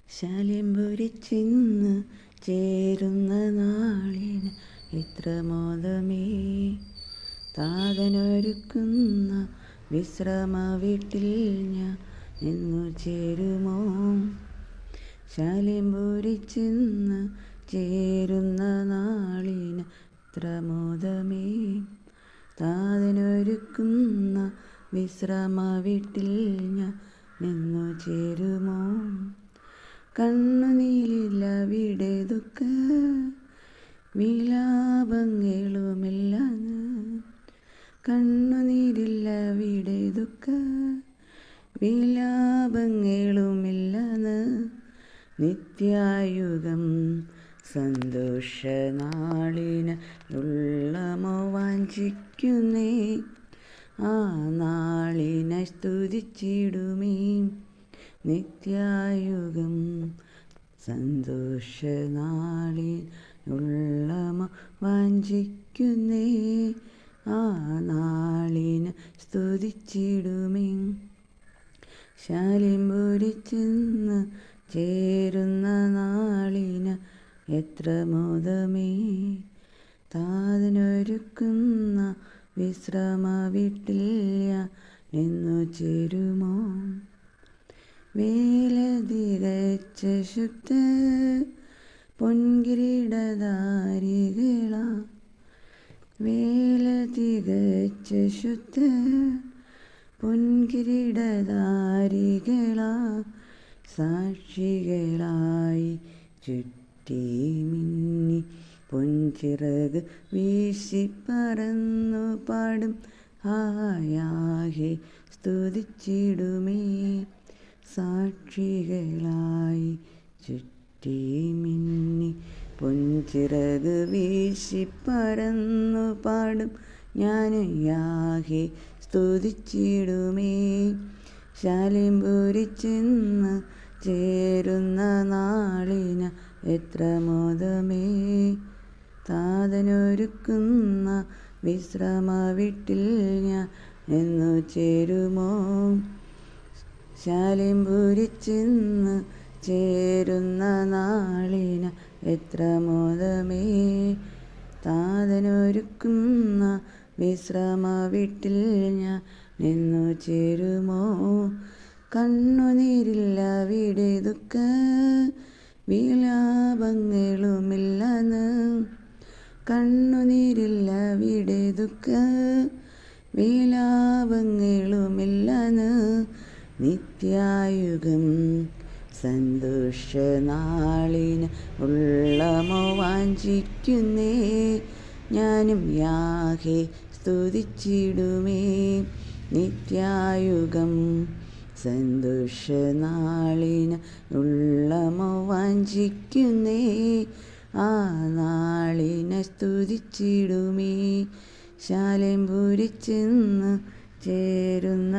ശാലിംപുരി ചെന്ന് ചേരുന്ന നാളിന് ഇത്ര മോദമേ, താതനൊരുക്കുന്ന വിശ്രമ വീട്ടിൽ ഞാൻ എന്നു ചേരുമോ. ശാലിംപുരി ചെന്ന് ചേരുന്ന നാളിന് ഇത്ര മോദമേ, താതനൊരുക്കുന്ന വിശ്രമ വീട്ടിൽ ഞാൻ എന്നു ചേരുമോ. കണ്ണുനീരില്ലവിടെ ദുഃഖ വിലാപങ്ങളുമില്ലെന്ന്, കണ്ണുനീരില്ലവിടെ ദുഃഖ വിലാപങ്ങളുമില്ലെന്ന്. നിത്യായുഗം സന്തോഷനാളിന് ഉള്ളമോ വാഞ്ചിക്കുന്നേ, ആ നാളിനെ സ്തുതിച്ചിടുമേ. നിത്യായുഗം സന്തോഷനാളിനുള്ളമ വാഞ്ചിക്കുന്നേ, ആ നാളിന് സ്തുതിച്ചിടുമേ. ശാലിംപുരി ചെന്ന് ചേരുന്ന നാളിന് എത്ര മോദമേ, താതനൊരുക്കുന്ന വിശ്രമ വീട്ടിൽ ഞാൻ എന്നു ചേരുമോ. വേല തികച്ച ശുദ്ധ പൊൻകിരീടധാരികളാ, വേല തികച്ച ശുദ്ധ പൊൻകിരീടധാരികളാ, സാക്ഷികളായി ചുറ്റി മിന്നി പൊൻചിറക് വീശി പറന്നു പാടും ആയാഹെ സ്തുതിച്ചിടുമേ. സാക്ഷികളായി ചുറ്റി മിന്നി പൊൻചിറക് വീശി പറന്നു പാടും ഞാൻ യാഹെ സ്തുതിച്ചിടുമേ. ശാലിംപുരി ചെന്ന് ചേരുന്ന നാളിന് എത്ര മോദമേ, താതനൊരുക്കുന്ന വിശ്രമ വീട്ടിൽ ഞാൻ എന്നു ചേരുമോ. ശാലിംപുരി ചെന്ന് ചേരുന്ന നാളിന് എത്ര മോദമേ, താതനൊരുക്കുന്ന വിശ്രമ വീട്ടിൽ ഞാൻ എന്നു ചേരുമോ. കണ്ണുനീരില്ലവിടെ ദുഃഖ വിലാപങ്ങളുമില്ലെന്ന്, കണ്ണുനീരില്ലവിടെ ദുഃഖ വിലാപങ്ങളുമില്ലെന്ന്. നിത്യായുഗം സന്തോഷനാളിന് ഉള്ളമോ വാഞ്ചിക്കുന്നേ, ഞാനും യാഹെ സ്തുതിച്ചിടുമേ. നിത്യായുഗം സന്തോഷനാളിന് ഉള്ളമോ വാഞ്ചിക്കുന്നേ, ആ നാളിനെ സ്തുതിച്ചിടുമേ. ശാലിംപുരി ചെന്ന് ചേരുന്ന